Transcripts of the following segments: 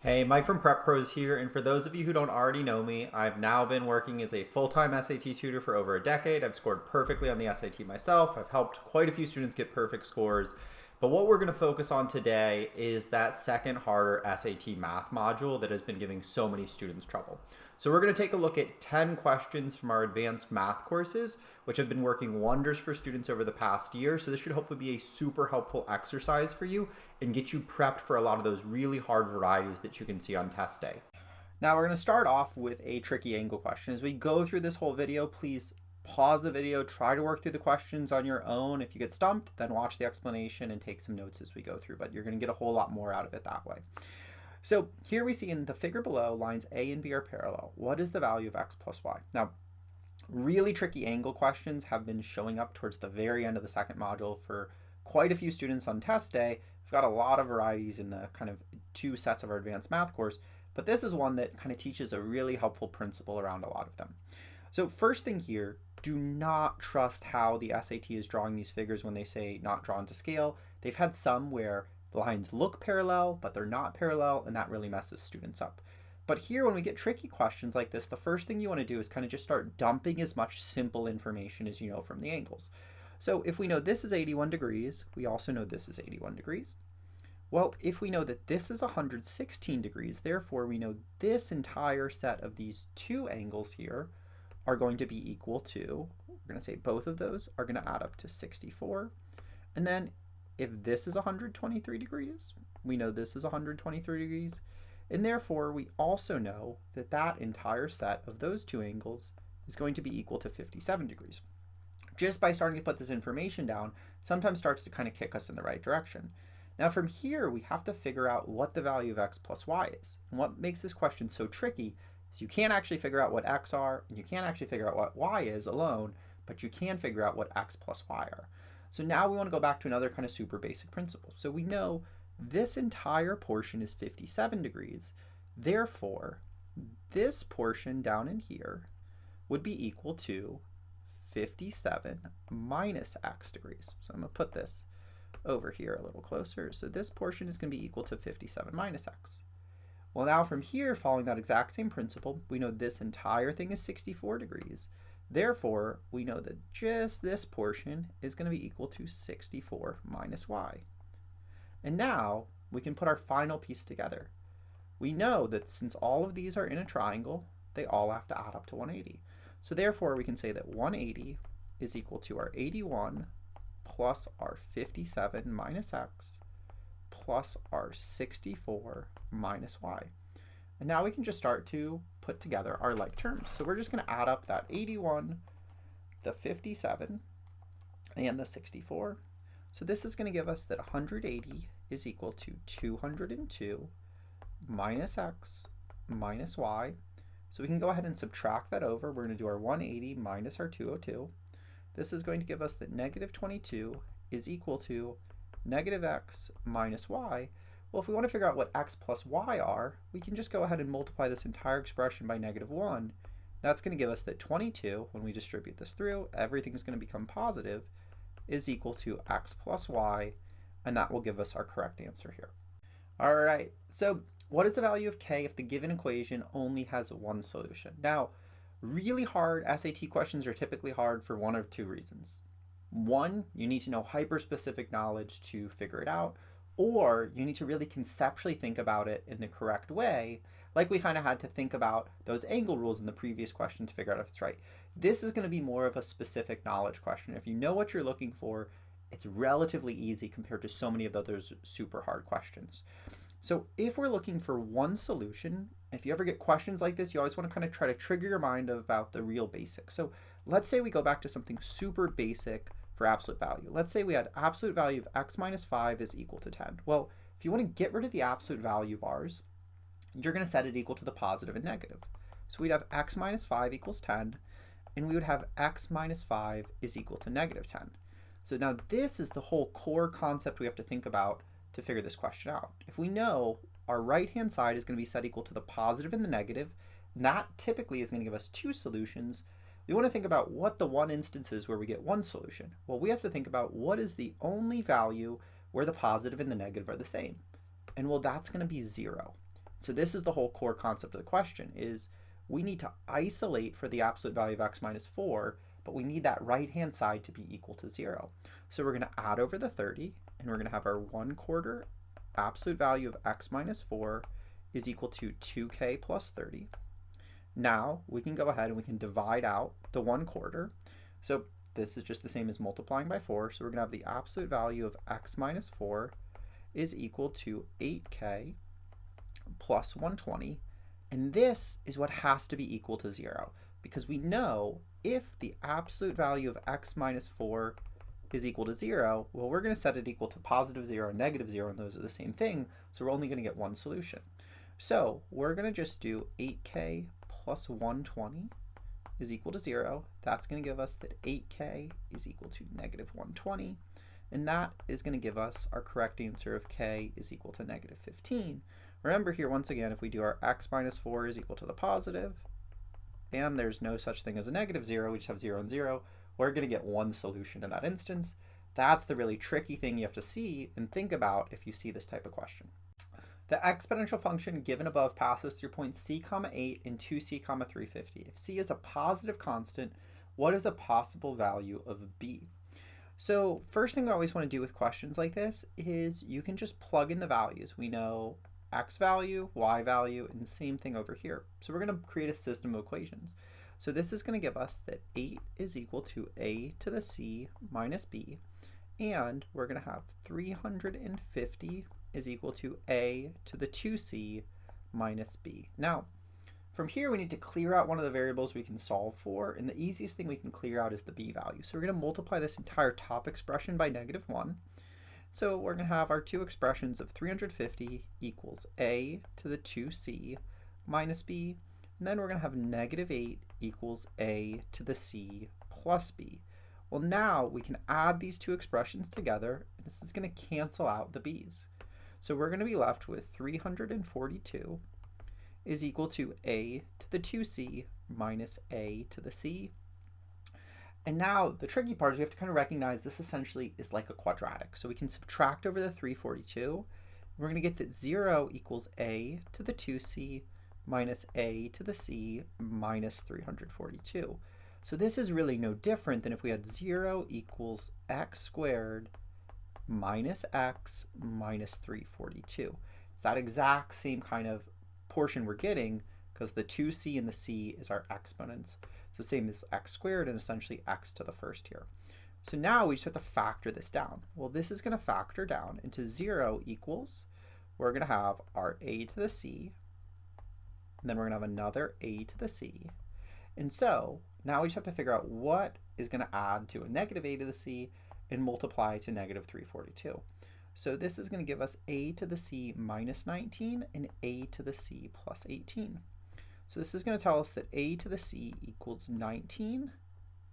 Hey, Mike from Prep Pros here, and for those of you who don't already know me, I've now been working as a full-time SAT tutor for over a decade. I've scored perfectly on the SAT myself. I've helped quite a few students get perfect scores. But what we're going to focus on today is that second harder SAT math module that has been giving so many students trouble. So we're going to take a look at 10 questions from our advanced math courses, which have been working wonders for students over the past year. So this should hopefully be a super helpful exercise for you and get you prepped for a lot of those really hard varieties that you can see on test day. Now we're going to start off with a tricky angle question. As we go through this whole video, please pause the video, try to work through the questions on your own. If you get stumped, then watch the explanation and take some notes as we go through, but you're going to get a whole lot more out of it that way. So here we see in the figure below, lines A and B are parallel. What is the value of x plus y? Now, really tricky angle questions have been showing up towards the very end of the second module for quite a few students on test day. We've got a lot of varieties in the kind of two sets of our advanced math course, but this is one that kind of teaches a really helpful principle around a lot of them. So first thing here, do not trust how the SAT is drawing these figures when they say not drawn to scale. They've had some where the lines look parallel, but they're not parallel, and that really messes students up. But here, when we get tricky questions like this, the first thing you want to do is kind of just start dumping as much simple information as you know from the angles. So if we know this is 81 degrees, we also know this is 81 degrees. Well, if we know that this is 116 degrees, therefore we know this entire set of these two angles here are going to be equal to, we're going to say both of those are going to add up to 64. And then if this is 123 degrees, we know this is 123 degrees, and therefore we also know that that entire set of those two angles is going to be equal to 57 degrees. Just by starting to put this information down, sometimes starts to kind of kick us in the right direction. Now from here, we have to figure out what the value of x plus y is. And what makes this question so tricky is you can't actually figure out what x are, and you can't actually figure out what y is alone, but you can figure out what x plus y are. So now we want to go back to another kind of super basic principle. So we know this entire portion is 57 degrees. Therefore, this portion down in here would be equal to 57 minus x degrees. So I'm going to put this over here a little closer. So this portion is going to be equal to 57 minus x. Well, now from here, following that exact same principle, we know this entire thing is 64 degrees. Therefore, we know that just this portion is going to be equal to 64 minus y. And now we can put our final piece together. We know that since all of these are in a triangle, they all have to add up to 180. So therefore, we can say that 180 is equal to our 81 plus our 57 minus x plus our 64 minus y. And now we can just start to put together our like terms. So we're just going to add up that 81, the 57, and the 64. So this is going to give us that 180 is equal to 202 minus x minus y. So we can go ahead and subtract that over. We're going to do our 180 minus our 202. This is going to give us that negative 22 is equal to negative x minus y. Well, if we want to figure out what x plus y are, we can just go ahead and multiply this entire expression by negative 1. That's going to give us that 22, when we distribute this through, everything's going to become positive, is equal to x plus y, and that will give us our correct answer here. All right, so what is the value of k if the given equation only has one solution? Now, really hard SAT questions are typically hard for one of two reasons. One, you need to know hyper-specific knowledge to figure it out, or you need to really conceptually think about it in the correct way, like we kind of had to think about those angle rules in the previous question to figure out if it's right. This is going to be more of a specific knowledge question. If you know what you're looking for, it's relatively easy compared to so many of the others super hard questions. So if we're looking for one solution, if you ever get questions like this, you always want to kind of try to trigger your mind about the real basics. So let's say we go back to something super basic for absolute value. Let's say we had absolute value of x minus 5 is equal to 10. Well, if you want to get rid of the absolute value bars, you're going to set it equal to the positive and negative. So we'd have x minus 5 equals 10, and we would have x minus 5 is equal to negative 10. So now this is the whole core concept we have to think about to figure this question out. If we know our right-hand side is going to be set equal to the positive and the negative, and that typically is going to give us two solutions, we want to think about what the one instance is where we get one solution. Well, we have to think about what is the only value where the positive and the negative are the same. And well, that's going to be 0. So this is the whole core concept of the question, is we need to isolate for the absolute value of x minus 4, but we need that right-hand side to be equal to 0. So we're going to add over the 30, and we're going to have our 1/4 absolute value of x minus 4 is equal to 2k plus 30. Now we can go ahead and we can divide out the 1/4. So this is just the same as multiplying by 4. So we're going to have the absolute value of x minus 4 is equal to 8k plus 120. And this is what has to be equal to 0, because we know if the absolute value of x minus 4 is equal to 0, well, we're going to set it equal to positive 0 and negative 0, and those are the same thing, so we're only going to get one solution. So we're going to just do 8k plus 120 is equal to 0. That's going to give us that 8k is equal to negative 120, and that is going to give us our correct answer of k is equal to negative 15. Remember here, once again, if we do our x minus 4 is equal to the positive, and there's no such thing as a negative 0, we just have 0 and 0, we're going to get one solution in that instance. That's the really tricky thing you have to see and think about if you see this type of question. The exponential function given above passes through points c, 8 and 2c, 350. If c is a positive constant, what is a possible value of b? So first thing I always want to do with questions like this is you can just plug in the values. We know x value, y value, and the same thing over here. So we're going to create a system of equations. So this is going to give us that 8 is equal to a to the c minus b, and we're going to have 350 is equal to a to the 2c minus b. Now, from here we need to clear out one of the variables we can solve for, and the easiest thing we can clear out is the b value. So we're going to multiply this entire top expression by negative 1. So we're going to have our two expressions of 350 equals a to the 2c minus b, and then we're going to have negative 8 equals a to the c plus b. Well, now we can add these two expressions together, and this is going to cancel out the b's. So we're going to be left with 342 is equal to a to the 2c minus a to the c. And now the tricky part is we have to kind of recognize this essentially is like a quadratic. So we can subtract over the 342. We're going to get that 0 equals a to the 2c minus a to the c minus 342. So this is really no different than if we had 0 equals x squared minus x minus 342. It's that exact same kind of portion we're getting because the 2c and the c is our exponents. It's the same as x squared and essentially x to the first here. So now we just have to factor this down. Well, this is going to factor down into 0 equals, we're going to have our a to the c, and then we're going to have another a to the c. And so now we just have to figure out what is going to add to a negative a to the c and multiply to negative 342. So this is going to give us a to the c minus 19 and a to the c plus 18. So this is going to tell us that a to the c equals 19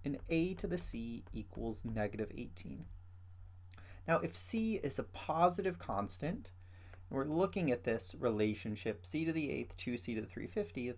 and a to the c equals negative 18. Now if c is a positive constant, and we're looking at this relationship c to the 8th, 2c to the 350th,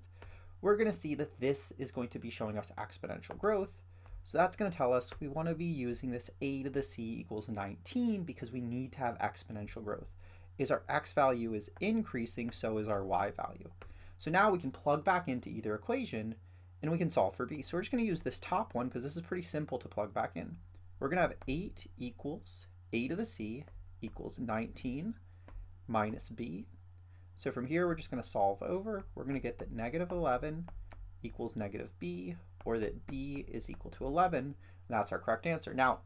we're going to see that this is going to be showing us exponential growth. So that's going to tell us we want to be using this a to the c equals 19 because we need to have exponential growth. As our x value is increasing, so is our y value. So now we can plug back into either equation and we can solve for b. So we're just going to use this top one because this is pretty simple to plug back in. We're going to have 8 equals a to the c equals 19 minus b. So from here we're just going to solve over. We're going to get that negative 11 equals negative b, or that b is equal to 11. And that's our correct answer. Now,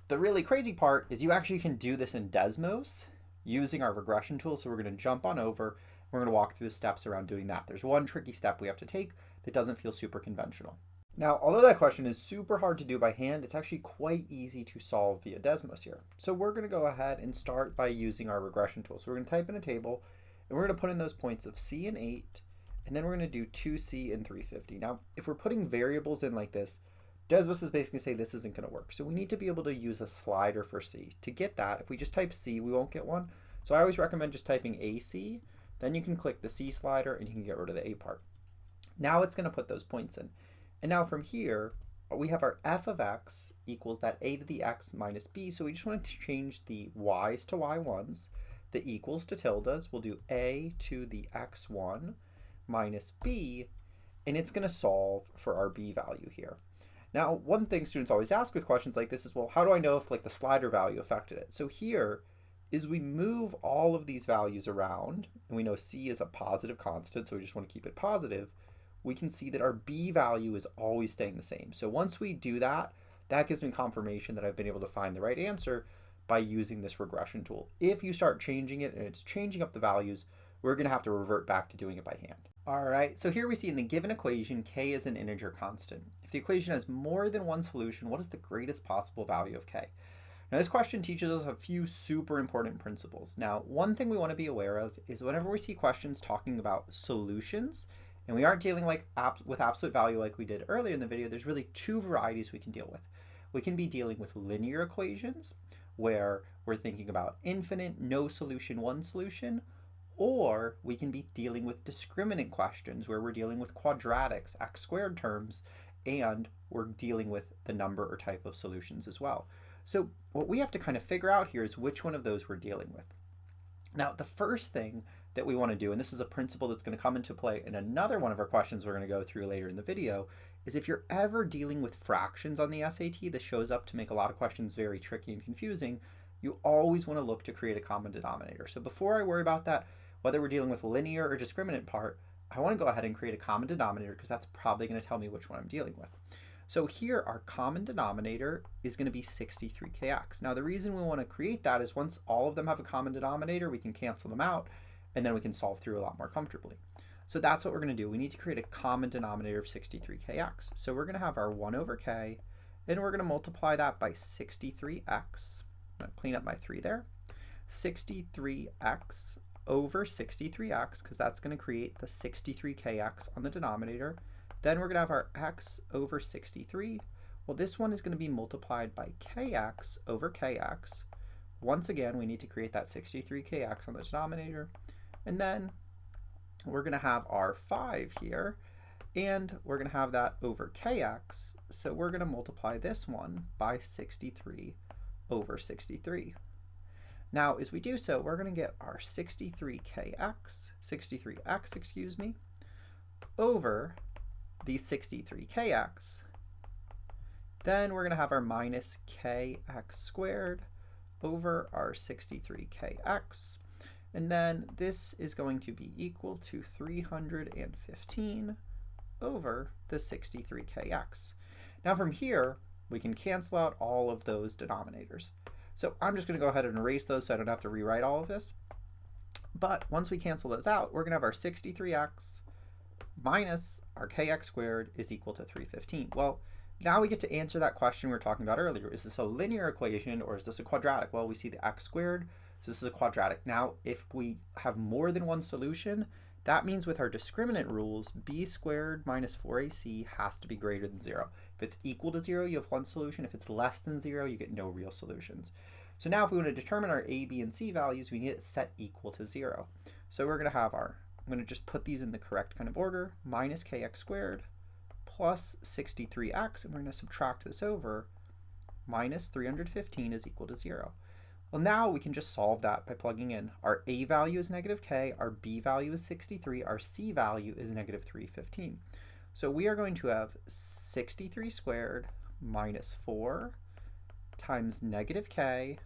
the really crazy part is you actually can do this in Desmos using our regression tool. So we're going to jump on over. We're going to walk through the steps around doing that. There's one tricky step we have to take that doesn't feel super conventional. Now, although that question is super hard to do by hand, it's actually quite easy to solve via Desmos here. So we're going to go ahead and start by using our regression tool. So we're going to type in a table, and we're going to put in those points of c and 8, and then we're going to do 2c and 350. Now, if we're putting variables in like this, Desmos is basically saying this isn't going to work. So we need to be able to use a slider for c. To get that, if we just type c, we won't get one. So I always recommend just typing ac. Then you can click the c slider and you can get rid of the a part. Now it's going to put those points in. And now from here, we have our f of x equals that a to the x minus b. So we just want to change the y's to y1s. the equals to tildes, we'll do a to the x1 minus b, and it's going to solve for our b value here. Now, one thing students always ask with questions like this is, well, how do I know if like the slider value affected it? So here is we move all of these values around, and we know c is a positive constant, so we just want to keep it positive. We can see that our b value is always staying the same. So once we do that, that gives me confirmation that I've been able to find the right answer by using this regression tool. If you start changing it and it's changing up the values, we're going to have to revert back to doing it by hand. All right, so here we see in the given equation, k is an integer constant. If the equation has more than one solution, what is the greatest possible value of k? Now this question teaches us a few super important principles. Now, one thing we want to be aware of is whenever we see questions talking about solutions, and we aren't dealing with absolute value like we did earlier in the video, there's really two varieties we can deal with. We can be dealing with linear equations, where we're thinking about infinite, no solution, one solution, or we can be dealing with discriminant questions where we're dealing with quadratics, x squared terms, and we're dealing with the number or type of solutions as well. So what we have to kind of figure out here is which one of those we're dealing with. Now, the first thing that we want to do, and this is a principle that's going to come into play in another one of our questions we're going to go through later in the video, is if you're ever dealing with fractions on the SAT, this shows up to make a lot of questions very tricky and confusing, you always want to look to create a common denominator. So before I worry about that, whether we're dealing with linear or discriminant part, I want to go ahead and create a common denominator because that's probably going to tell me which one I'm dealing with. So here our common denominator is going to be 63kx. Now the reason we want to create that is once all of them have a common denominator, we can cancel them out and then we can solve through a lot more comfortably. So that's what we're going to do. We need to create a common denominator of 63kx. So we're going to have our 1 over k, and we're going to multiply that by 63x. I'm going to clean up my 3 there. 63x over 63x, because that's going to create the 63kx on the denominator. Then we're going to have our x over 63. Well, this one is going to be multiplied by kx over kx. Once again, we need to create that 63kx on the denominator. And then we're going to have our 5 here, and we're going to have that over kx. So we're going to multiply this one by 63 over 63. Now, as we do so, we're going to get our 63x, excuse me, over the 63kx. Then we're going to have our minus kx squared over our 63kx. And then this is going to be equal to 315 over the 63kx. Now from here, we can cancel out all of those denominators. So I'm just going to go ahead and erase those so I don't have to rewrite all of this. But once we cancel those out, we're going to have our 63x minus our kx squared is equal to 315. Well, now we get to answer that question we were talking about earlier. Is this a linear equation or is this a quadratic? Well, we see the x squared, so this is a quadratic. Now, if we have more than one solution, that means with our discriminant rules, b squared minus 4ac has to be greater than 0. If it's equal to 0, you have one solution. If it's less than 0, you get no real solutions. So now if we want to determine our a, b, and c values, we need it set equal to 0. So we're going to have our, I'm going to just put these in the correct kind of order, minus kx squared plus 63x, and we're going to subtract this over, minus 315 is equal to 0. Well, now we can just solve that by plugging in. Our a value is negative k, our b value is 63, our c value is negative 315. So we are going to have 63 squared minus 4 times negative k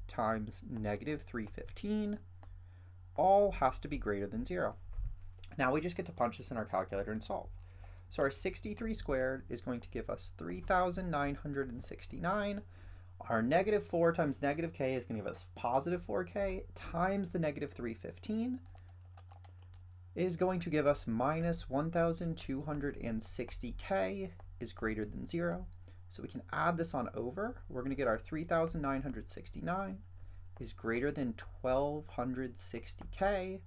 times negative 315, all has to be greater than 0. Now we just get to punch this in our calculator and solve. So our 63 squared is going to give us 3,969. Our negative 4 times negative k is going to give us positive 4k times the negative 315 is going to give us minus 1,260k is greater than 0. So we can add this on over. We're going to get our 3,969 is greater than 1,260k.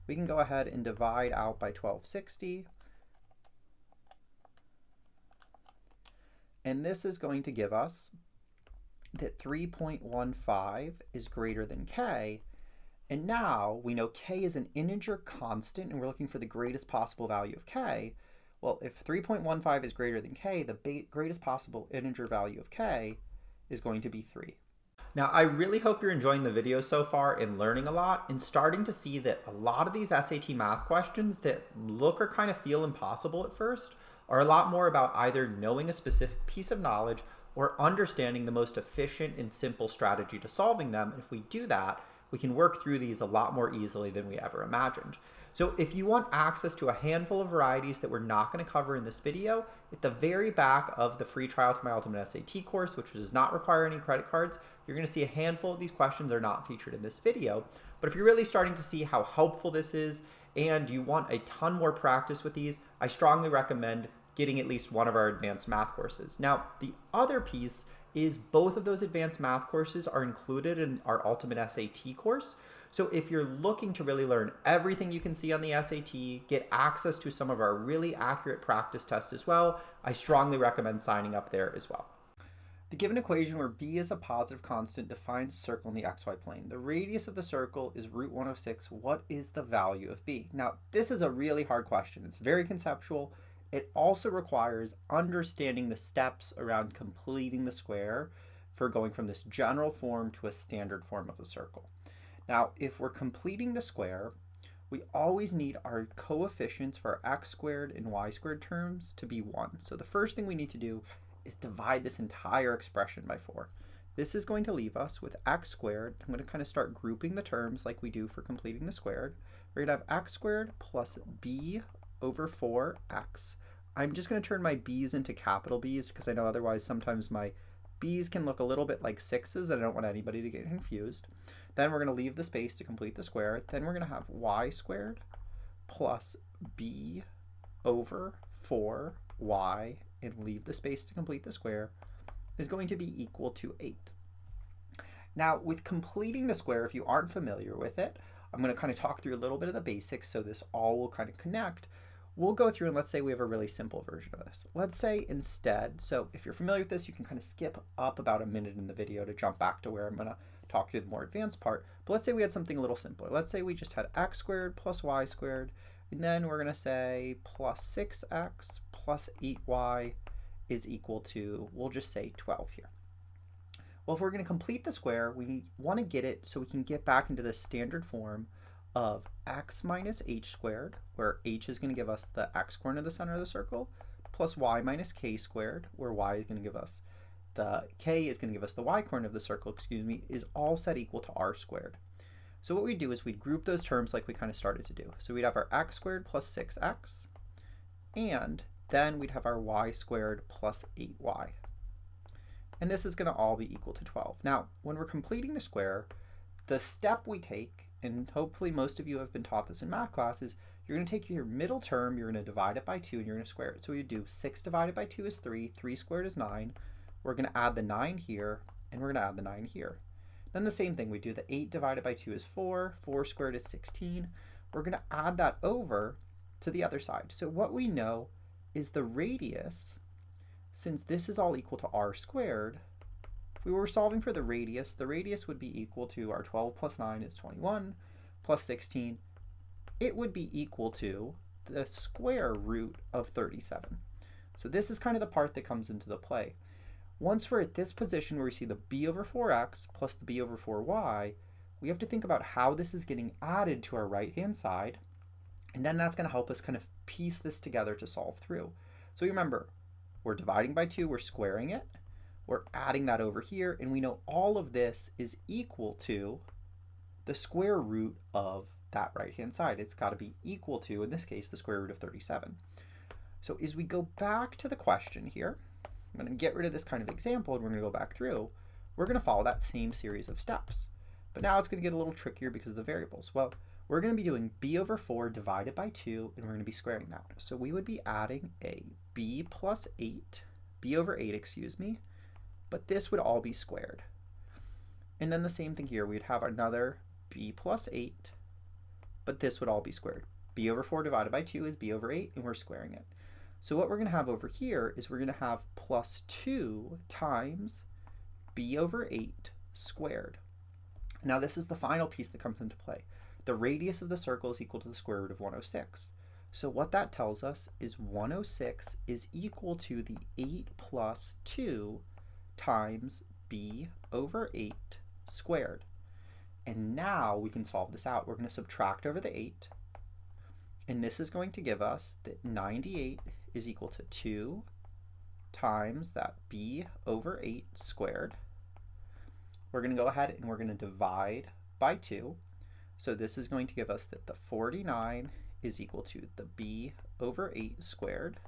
We can go ahead and divide out by 1,260. And this is going to give us that 3.15 is greater than k. And now we know k is an integer constant, and we're looking for the greatest possible value of k. Well, if 3.15 is greater than k, the greatest possible integer value of k is going to be 3. Now, I really hope you're enjoying the video so far and learning a lot and starting to see that a lot of these SAT math questions that look or kind of feel impossible at first are a lot more about either knowing a specific piece of knowledge or understanding the most efficient and simple strategy to solving them. And if we do that, we can work through these a lot more easily than we ever imagined. So if you want access to a handful of varieties that we're not going to cover in this video, at the very back of the free trial to my Ultimate SAT course, which does not require any credit cards, you're going to see a handful of these questions are not featured in this video. But if you're really starting to see how helpful this is and you want a ton more practice with these, I strongly recommend getting at least one of our advanced math courses. Now, the other piece is both of those advanced math courses are included in our Ultimate SAT course. So if you're looking to really learn everything you can see on the SAT, get access to some of our really accurate practice tests as well, I strongly recommend signing up there as well. The given equation where b is a positive constant defines a circle in the xy plane. The radius of the circle is root 106. What is the value of b? Now, this is a really hard question. It's very conceptual. It also requires understanding the steps around completing the square for going from this general form to a standard form of a circle. Now, if we're completing the square, we always need our coefficients for our x squared and y squared terms to be 1. So the first thing we need to do is divide this entire expression by 4. This is going to leave us with x squared. I'm going to kind of start grouping the terms like we do for completing the squared. We're going to have x squared plus b over 4x. I'm just going to turn my b's into capital B's because I know otherwise sometimes my b's can look a little bit like 6's and I don't want anybody to get confused. Then we're going to leave the space to complete the square. Then we're going to have y squared plus b over 4y and leave the space to complete the square is going to be equal to 8. Now, with completing the square, if you aren't familiar with it, I'm going to kind of talk through a little bit of the basics so this all will kind of connect. We'll go through and let's say we have a really simple version of this. Let's say instead, so if you're familiar with this, you can kind of skip up about a minute in the video to jump back to where I'm going to talk through the more advanced part. But let's say we had something a little simpler. Let's say we just had x squared plus y squared, and then we're going to say plus 6x plus 8y is equal to, we'll just say 12 here. Well, if we're going to complete the square, we want to get it so we can get back into the standard form of x minus h squared, where h is going to give us the x coordinate of the center of the circle, plus y minus k squared, where y is going to give us the k is going to give us the y coordinate of the circle, is all set equal to r squared. So what we do is we'd group those terms like we kind of started to do. So we'd have our x squared plus 6x, and then we'd have our y squared plus 8y. And this is going to all be equal to 12. Now, when we're completing the square, the step we take, and hopefully most of you have been taught this in math classes, you're going to take your middle term, you're going to divide it by 2, and you're going to square it. So we do 6 divided by 2 is 3, 3 squared is 9. We're going to add the 9 here, and we're going to add the 9 here. Then the same thing, we do the 8 divided by 2 is 4, 4 squared is 16. We're going to add that over to the other side. So what we know is the radius, since this is all equal to r squared, if we were solving for the radius would be equal to our 12 plus 9 is 21, plus 16. It would be equal to the square root of 37. So this is kind of the part that comes into the play. Once we're at this position where we see the b over 4x plus the b over 4y, we have to think about how this is getting added to our right-hand side, and then that's going to help us kind of piece this together to solve through. So remember, we're dividing by 2, we're squaring it, we're adding that over here, and we know all of this is equal to the square root of that right-hand side. It's got to be equal to, in this case, the square root of 37. So as we go back to the question here, I'm going to get rid of this kind of example and we're going to go back through. We're going to follow that same series of steps. But now it's going to get a little trickier because of the variables. Well, we're going to be doing b over 4 divided by 2, and we're going to be squaring that. So we would be adding a b plus 8, b over 8, excuse me, but this would all be squared. And then the same thing here, we'd have another b plus 8, but this would all be squared. b over 4 divided by 2 is b over 8, and we're squaring it. So what we're going to have over here is we're going to have plus 2 times b over 8 squared. Now this is the final piece that comes into play. The radius of the circle is equal to the square root of 106. So what that tells us is 106 is equal to the 8 plus 2 times b over 8 squared. And now we can solve this out. We're going to subtract over the 8. And this is going to give us that 98 is equal to 2 times that b over 8 squared. We're going to go ahead and we're going to divide by 2. So this is going to give us that the 49 is equal to the b over 8 squared.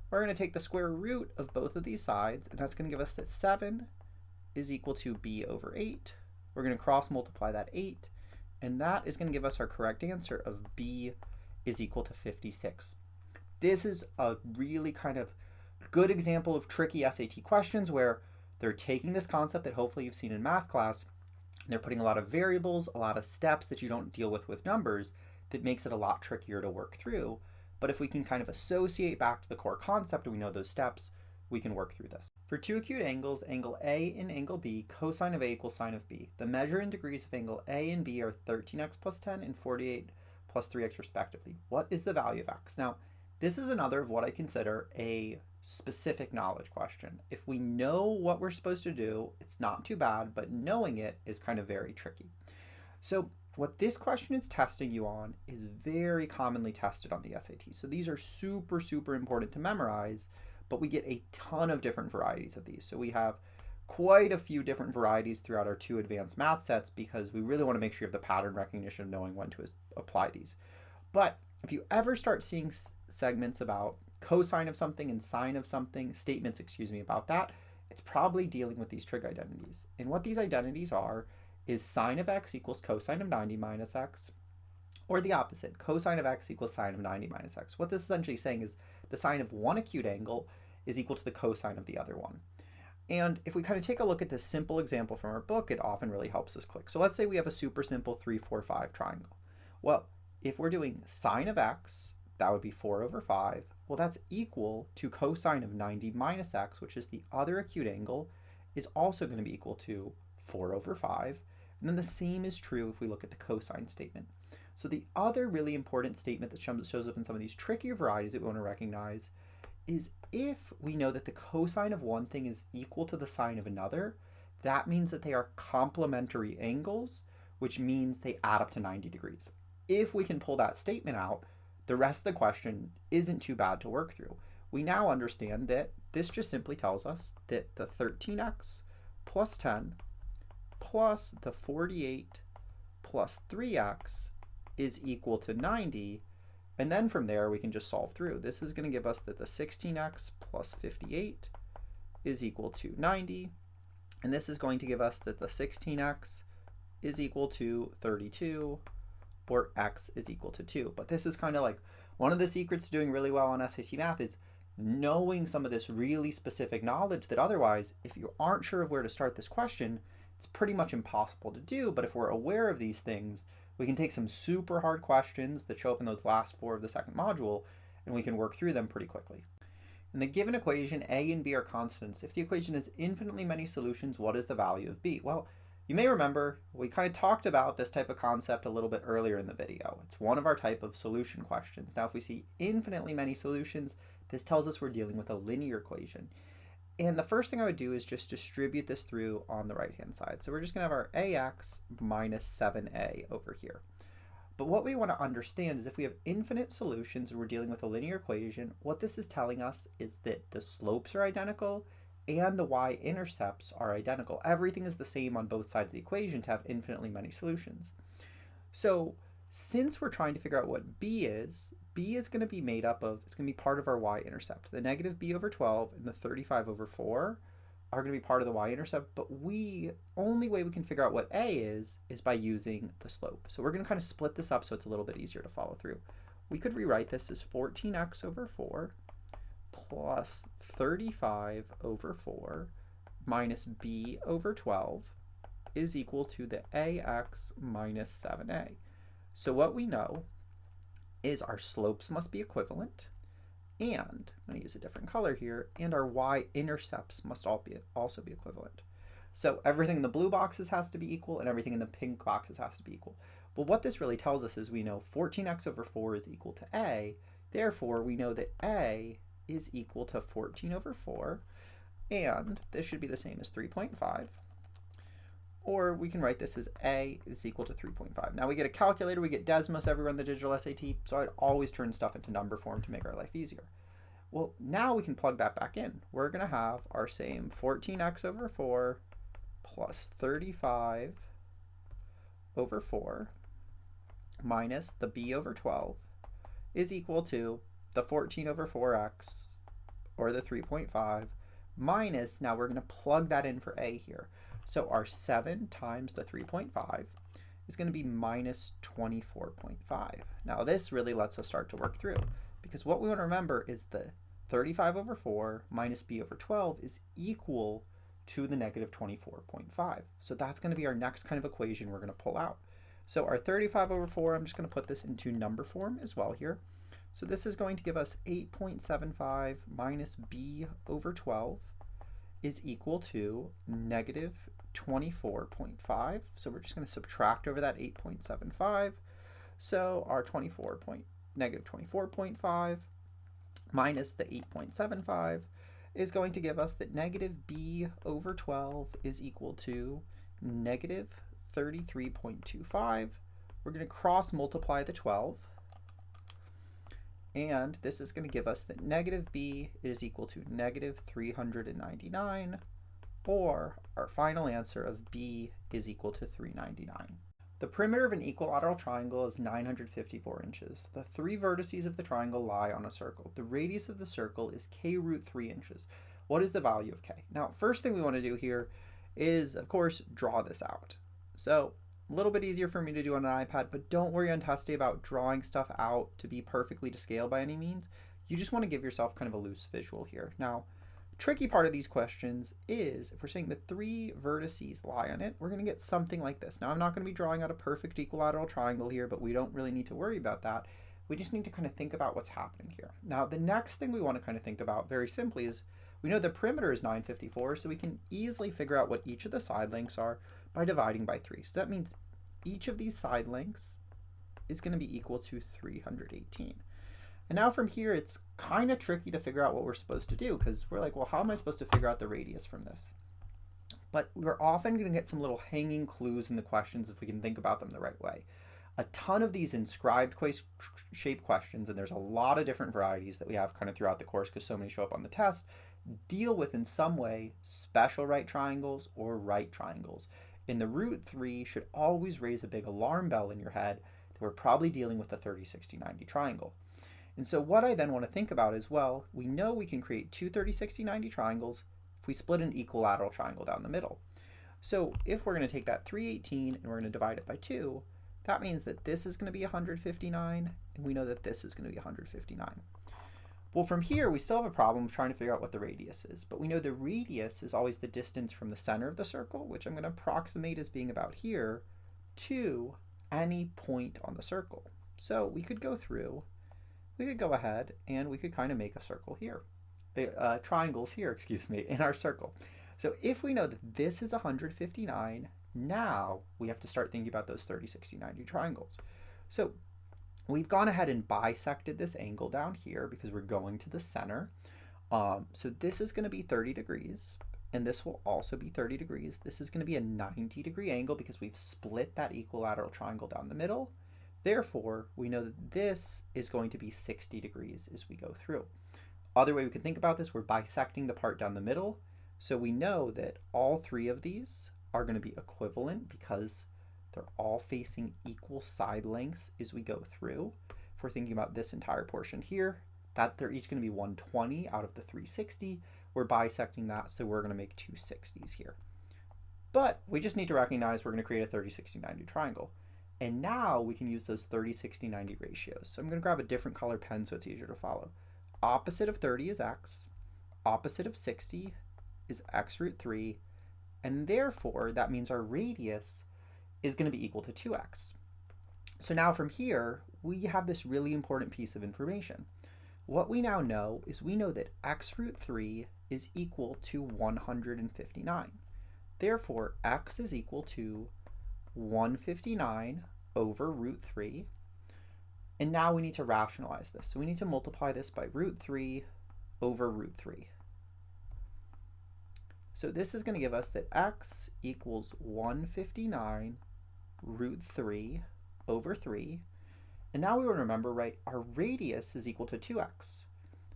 We're going to take the square root of both of these sides, and that's going to give us that 7 is equal to b over 8. We're going to cross multiply that 8, and that is going to give us our correct answer of b is equal to 56. This is a really kind of good example of tricky SAT questions where they're taking this concept that hopefully you've seen in math class, and they're putting a lot of variables, a lot of steps that you don't deal with numbers, that makes it a lot trickier to work through. But if we can kind of associate back to the core concept and we know those steps, we can work through this. For two acute angles, angle A and angle B, cosine of A equals sine of B. The measure and degrees of angle A and B are 13x plus 10 and 48 plus 3x respectively. What is the value of x? Now, this is another of what I consider a specific knowledge question. If we know what we're supposed to do, it's not too bad, but knowing it is kind of very tricky. So what this question is testing you on is very commonly tested on the SAT. So these are super, super important to memorize, but we get a ton of different varieties of these. So we have quite a few different varieties throughout our 2 advanced math sets because we really want to make sure you have the pattern recognition of knowing when to apply these. But if you ever start seeing segments about cosine of something and sine of something, statements, about that, it's probably dealing with these trig identities. And what these identities are is sine of x equals cosine of 90 minus x, or the opposite, cosine of x equals sine of 90 minus x. What this is essentially saying is the sine of one acute angle is equal to the cosine of the other one. And if we kind of take a look at this simple example from our book, it often really helps us click. So let's say we have a super simple 3, 4, 5 triangle. Well, if we're doing sine of x, that would be 4 over 5. Well, that's equal to cosine of 90 minus x, which is the other acute angle, is also going to be equal to 4 over 5. And then the same is true if we look at the cosine statement. So the other really important statement that shows up in some of these trickier varieties that we want to recognize is if we know that the cosine of one thing is equal to the sine of another, that means that they are complementary angles, which means they add up to 90 degrees. If we can pull that statement out, the rest of the question isn't too bad to work through. We now understand that this just simply tells us that the 13x plus 10 plus the 48 plus 3x is equal to 90. And then from there, we can just solve through. This is going to give us that the 16x plus 58 is equal to 90. And this is going to give us that the 16x is equal to 32, or x is equal to 2. But this is kind of like one of the secrets to doing really well on SAT math is knowing some of this really specific knowledge that otherwise, if you aren't sure of where to start this question, it's pretty much impossible to do. But if we're aware of these things, we can take some super hard questions that show up in those last 4 of the second module, and we can work through them pretty quickly. In the given equation, a and b are constants. If the equation has infinitely many solutions, what is the value of b? Well, you may remember we kind of talked about this type of concept a little bit earlier in the video. It's one of our type of solution questions. Now, if we see infinitely many solutions, this tells us we're dealing with a linear equation. And the first thing I would do is just distribute this through on the right-hand side. So we're just going to have our ax minus 7a over here. But what we want to understand is if we have infinite solutions and we're dealing with a linear equation, what this is telling us is that the slopes are identical and the y-intercepts are identical. Everything is the same on both sides of the equation to have infinitely many solutions. So since we're trying to figure out what b is going to be made up of, it's going to be part of our y-intercept. The negative b over 12 and the 35 over 4 are going to be part of the y-intercept, but only way we can figure out what a is by using the slope. So we're going to kind of split this up so it's a little bit easier to follow through. We could rewrite this as 14x over 4 plus 35 over 4 minus b over 12 is equal to the ax minus 7a. So what we know is our slopes must be equivalent, and I'm going to use a different color here, and our y-intercepts must also be equivalent. So everything in the blue boxes has to be equal, and everything in the pink boxes has to be equal. But what this really tells us is we know 14x over 4 is equal to a, therefore we know that a is equal to 14 over 4, and this should be the same as 3.5. or we can write this as a is equal to 3.5. Now we get a calculator, we get Desmos everywhere in the digital SAT, so I'd always turn stuff into number form to make our life easier. Well, now we can plug that back in. We're going to have our same 14x over 4 plus 35 over 4 minus the b over 12 is equal to the 14 over 4x, or the 3.5, minus, now we're going to plug that in for a here. So our 7 times the 3.5 is going to be minus 24.5. Now this really lets us start to work through, because what we want to remember is the 35 over 4 minus b over 12 is equal to the negative 24.5. So that's going to be our next kind of equation we're going to pull out. So our 35 over 4, I'm just going to put this into number form as well here. So this is going to give us 8.75 minus b over 12 is equal to negative 24.5. So we're just going to subtract over that 8.75. So our negative 24.5 minus the 8.75 is going to give us that negative b over 12 is equal to negative 33.25. We're going to cross multiply the 12. And this is going to give us that negative b is equal to negative 399, or our final answer of b is equal to 399. The perimeter of an equilateral triangle is 954 inches. The three vertices of the triangle lie on a circle. The radius of the circle is k root 3 inches. What is the value of k? Now, first thing we want to do here is, of course, draw this out. So a little bit easier for me to do on an iPad, but don't worry on test day about drawing stuff out to be perfectly to scale by any means. You just want to give yourself kind of a loose visual here. Now, tricky part of these questions is if we're saying the three vertices lie on it, we're going to get something like this. Now, I'm not going to be drawing out a perfect equilateral triangle here, but we don't really need to worry about that. We just need to kind of think about what's happening here. Now, the next thing we want to kind of think about very simply is we know the perimeter is 954, so we can easily figure out what each of the side lengths are by dividing by 3. So that means each of these side lengths is going to be equal to 318. And now from here, it's kind of tricky to figure out what we're supposed to do, because we're like, well, how am I supposed to figure out the radius from this? But we're often going to get some little hanging clues in the questions if we can think about them the right way. A ton of these inscribed shape questions, and there's a lot of different varieties that we have kind of throughout the course because so many show up on the test, deal with in some way special right triangles or right triangles. And the root 3 should always raise a big alarm bell in your head that we're probably dealing with a 30, 60, 90 triangle. And so what I then want to think about is, well, we know we can create two 30, 60, 90 triangles if we split an equilateral triangle down the middle. So if we're going to take that 318 and we're going to divide it by 2, that means that this is going to be 159, and we know that this is going to be 159. Well, from here, we still have a problem trying to figure out what the radius is, but we know the radius is always the distance from the center of the circle, which I'm going to approximate as being about here, to any point on the circle. So we could go through, we could go ahead, and we could kind of make a circle here, triangles here, excuse me, in our circle. So if we know that this is 159, now we have to start thinking about those 30, 60, 90 triangles. So we've gone ahead and bisected this angle down here because we're going to the center. So this is going to be 30 degrees, and this will also be 30 degrees. This is going to be a 90-degree angle because we've split that equilateral triangle down the middle. Therefore, we know that this is going to be 60 degrees as we go through. Other way we can think about this, we're bisecting the part down the middle. So we know that all three of these are going to be equivalent because they're all facing equal side lengths as we go through. If we're thinking about this entire portion here, that they're each going to be 120 out of the 360. We're bisecting that, so we're going to make two 60s here. But we just need to recognize we're going to create a 30, 60, 90 triangle. And now we can use those 30, 60, 90 ratios. So I'm going to grab a different color pen so it's easier to follow. Opposite of 30 is x. Opposite of 60 is x root 3. And therefore, that means our radius is going to be equal to 2x. So now from here, we have this really important piece of information. What we now know is we know that x root 3 is equal to 159. Therefore, x is equal to 159 over root 3. And now we need to rationalize this. So we need to multiply this by root 3 over root 3. So this is going to give us that x equals 159 root 3 over 3. And now we want to remember, right, our radius is equal to 2x.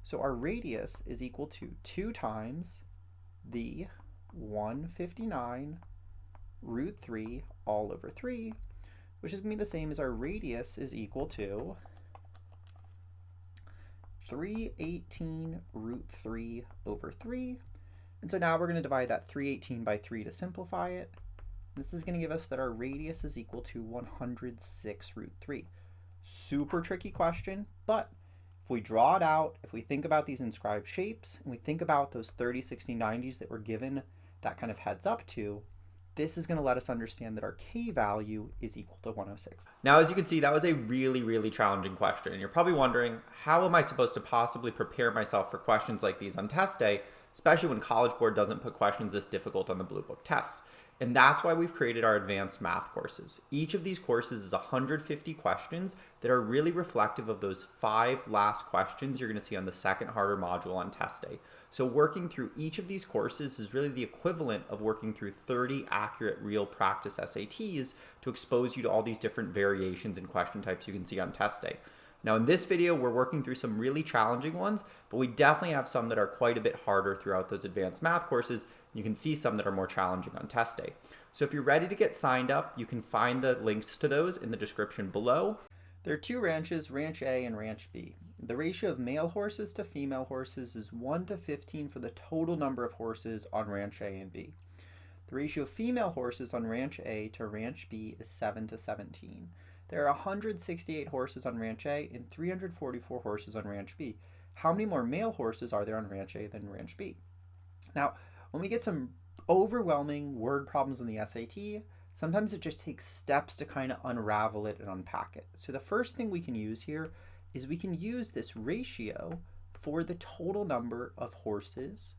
So our radius is equal to 2 times the 159 root 3 all over 3, which is going to be the same as our radius is equal to 318 root 3 over 3. And so now we're going to divide that 318 by 3 to simplify it. This is going to give us that our radius is equal to 106 root 3. Super tricky question, but if we draw it out, if we think about these inscribed shapes, and we think about those 30, 60, 90s that we're given that kind of heads up to, this is going to let us understand that our k value is equal to 106. Now, as you can see, that was a really, really challenging question. And you're probably wondering, how am I supposed to possibly prepare myself for questions like these on test day, especially when College Board doesn't put questions this difficult on the Blue Book tests? And that's why we've created our advanced math courses. Each of these courses is 150 questions that are really reflective of those 5 last questions you're going to see on the second harder module on test day. So working through each of these courses is really the equivalent of working through 30 accurate real practice SATs to expose you to all these different variations and question types you can see on test day. Now in this video, we're working through some really challenging ones, but we definitely have some that are quite a bit harder throughout those advanced math courses. You can see some that are more challenging on test day. So if you're ready to get signed up, you can find the links to those in the description below. There are 2 ranches, Ranch A and Ranch B. The ratio of male horses to female horses is 1 to 15 for the total number of horses on Ranch A and B. The ratio of female horses on Ranch A to Ranch B is 7 to 17. There are 168 horses on Ranch A and 344 horses on Ranch B. How many more male horses are there on Ranch A than Ranch B? Now, when we get some overwhelming word problems on the SAT, sometimes it just takes steps to kind of unravel it and unpack it. So the first thing we can use here is we can use this ratio for the total number of horses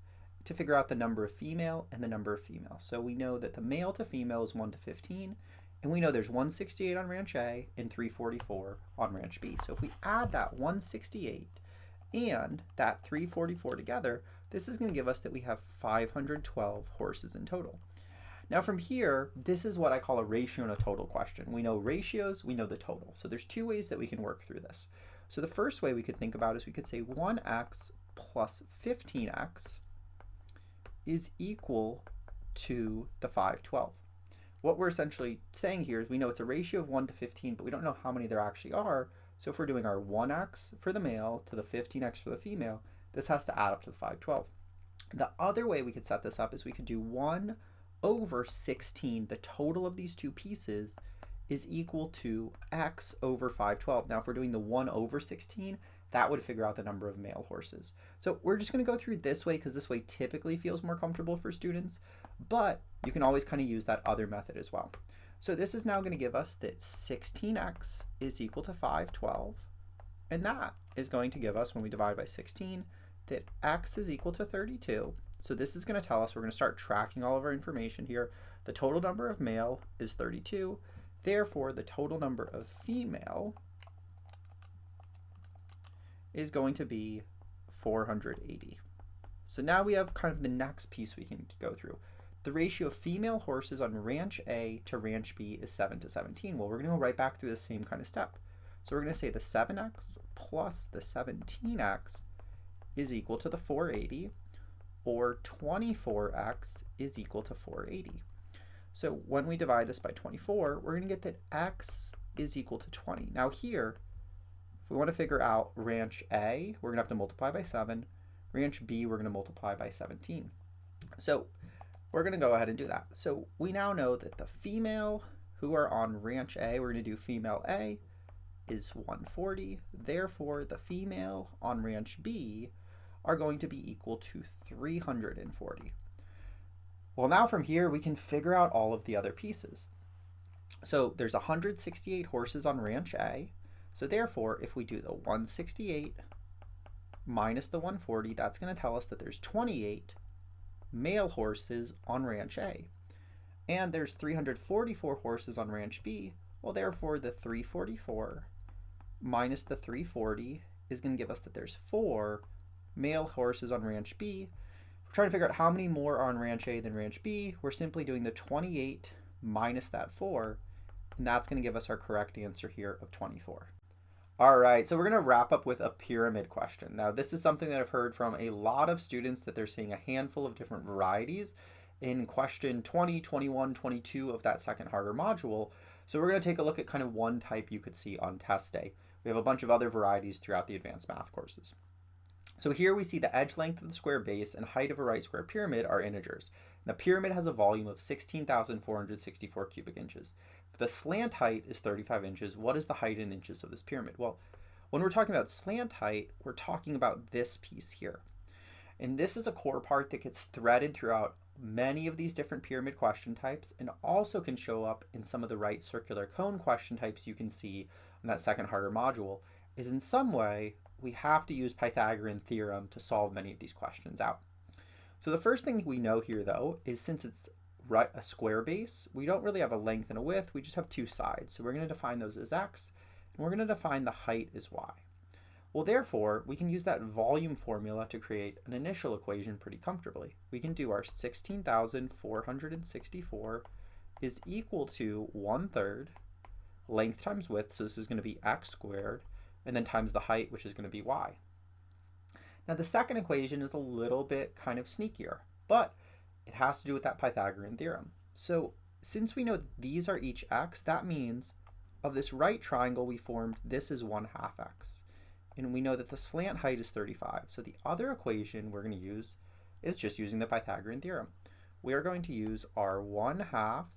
to figure out the number of female and the number of female. So we know that the male to female is 1 to 15, and we know there's 168 on Ranch A and 344 on Ranch B. So if we add that 168 and that 344 together, this is going to give us that we have 512 horses in total. Now from here, this is what I call a ratio and a total question. We know ratios, we know the total. So there's 2 ways that we can work through this. So the first way we could think about is we could say 1x plus 15x is equal to the 512. What we're essentially saying here is we know it's a ratio of 1 to 15, but we don't know how many there actually are. So if we're doing our 1x for the male to the 15x for the female, this has to add up to the 512. The other way we could set this up is we could do 1 over 16. The total of these 2 pieces is equal to x over 512. Now if we're doing the 1 over 16, that would figure out the number of male horses. So we're just going to go through this way because this way typically feels more comfortable for students, but you can always kind of use that other method as well. So this is now going to give us that 16x is equal to 512, and that is going to give us, when we divide by 16, that x is equal to 32. So this is going to tell us, we're going to start tracking all of our information here. The total number of male is 32. Therefore, the total number of female is going to be 480. So now we have kind of the next piece we can go through. The ratio of female horses on Ranch A to Ranch B is 7 to 17. Well, we're going to go right back through the same kind of step. So we're going to say the 7x plus the 17x is equal to the 480, or 24x is equal to 480. So when we divide this by 24, we're going to get that x is equal to 20. Now here, if we want to figure out Ranch A, we're going to have to multiply by 7. Ranch B, we're going to multiply by 17. So we're going to go ahead and do that. So we now know that the female who are on Ranch A, we're going to do female A, is 140. Therefore, the female on Ranch B are going to be equal to 340. Well, now from here, we can figure out all of the other pieces. So there's 168 horses on Ranch A. So therefore, if we do the 168 minus the 140, that's going to tell us that there's 28 male horses on Ranch A. And there's 344 horses on Ranch B. Well, therefore, the 344 minus the 340 is going to give us that there's 4 male horses on Ranch B. If we're trying to figure out how many more are on ranch A than ranch B. We're simply doing the 28 minus that 4, and that's going to give us our correct answer here of 24. All right, so we're going to wrap up with a pyramid question. Now, this is something that I've heard from a lot of students, that they're seeing a handful of different varieties in question 20, 21, 22 of that second harder module. So we're going to take a look at kind of one type you could see on test day. We have a bunch of other varieties throughout the advanced math courses. So here we see the edge length of the square base and height of a right square pyramid are integers. The pyramid has a volume of 16,464 cubic inches. If the slant height is 35 inches, what is the height in inches of this pyramid? Well, when we're talking about slant height, we're talking about this piece here. And this is a core part that gets threaded throughout many of these different pyramid question types, and also can show up in some of the right circular cone question types you can see in that second harder module, is in some way we have to use Pythagorean theorem to solve many of these questions out. So the first thing we know here, though, is since it's a square base, we don't really have a length and a width, we just have two sides. So we're going to define those as x, and we're going to define the height as y. Well, therefore, we can use that volume formula to create an initial equation pretty comfortably. We can do our 16,464 is equal to 1/3 length times width, so this is going to be x squared, and then times the height, which is going to be y. Now, the second equation is a little bit kind of sneakier, but it has to do with that Pythagorean theorem. So since we know that these are each x, that means of this right triangle we formed, this is 1/2 x. And we know that the slant height is 35. So the other equation we're going to use is just using the Pythagorean theorem. We are going to use our 1/2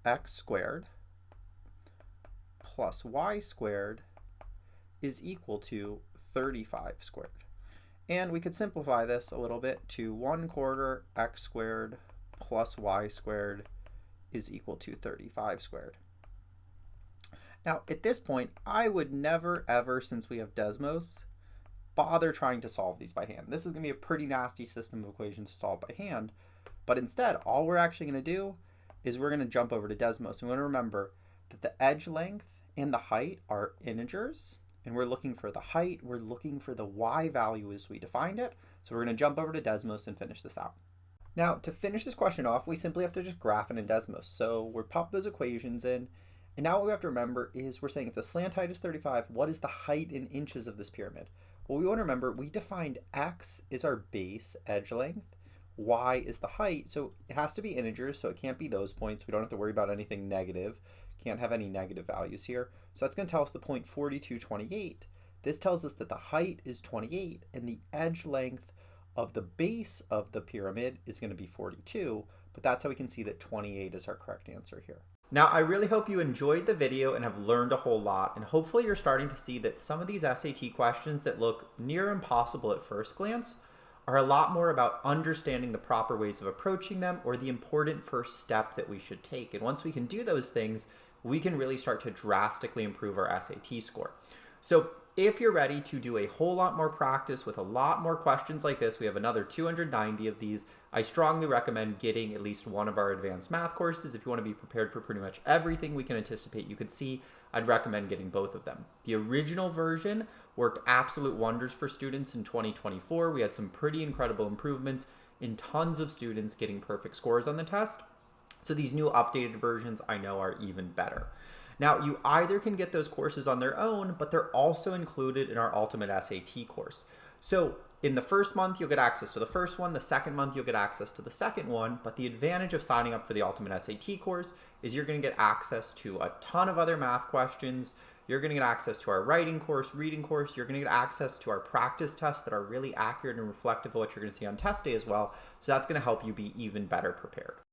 x squared plus y squared is equal to 35 squared. And we could simplify this a little bit to 1/4 x squared plus y squared is equal to 35 squared. Now, at this point, I would never, ever, since we have Desmos, bother trying to solve these by hand. This is going to be a pretty nasty system of equations to solve by hand, but instead, all we're actually going to do is we're going to jump over to Desmos. We want to remember that the edge length and the height are integers, and we're looking for the height, we're looking for the y value as we defined it, so we're going to jump over to Desmos and finish this out. Now, to finish this question off, we simply have to just graph it in Desmos. So we're pop those equations in, and now what we have to remember is we're saying if the slant height is 35, what is the height in inches of this pyramid? Well, we want to remember we defined x is our base edge length, y is the height, so it has to be integers, so it can't be those points. We don't have to worry about anything negative. Can't have any negative values here. So that's going to tell us the point 4228. This tells us that the height is 28, and the edge length of the base of the pyramid is going to be 42, but that's how we can see that 28 is our correct answer here. Now, I really hope you enjoyed the video and have learned a whole lot, and hopefully you're starting to see that some of these SAT questions that look near impossible at first glance are a lot more about understanding the proper ways of approaching them, or the important first step that we should take. And once we can do those things, we can really start to drastically improve our SAT score. So if you're ready to do a whole lot more practice with a lot more questions like this, we have another 290 of these. I strongly recommend getting at least one of our advanced math courses. If you want to be prepared for pretty much everything we can anticipate you could see, I'd recommend getting both of them. The original version worked absolute wonders for students in 2024. We had some pretty incredible improvements in tons of students getting perfect scores on the test. So these new updated versions I know are even better. Now, you either can get those courses on their own, but they're also included in our Ultimate SAT course. So in the first month, you'll get access to the first one. The second month, you'll get access to the second one. But the advantage of signing up for the Ultimate SAT course is you're going to get access to a ton of other math questions. You're going to get access to our writing course, reading course. You're going to get access to our practice tests that are really accurate and reflective of what you're going to see on test day as well. So that's going to help you be even better prepared.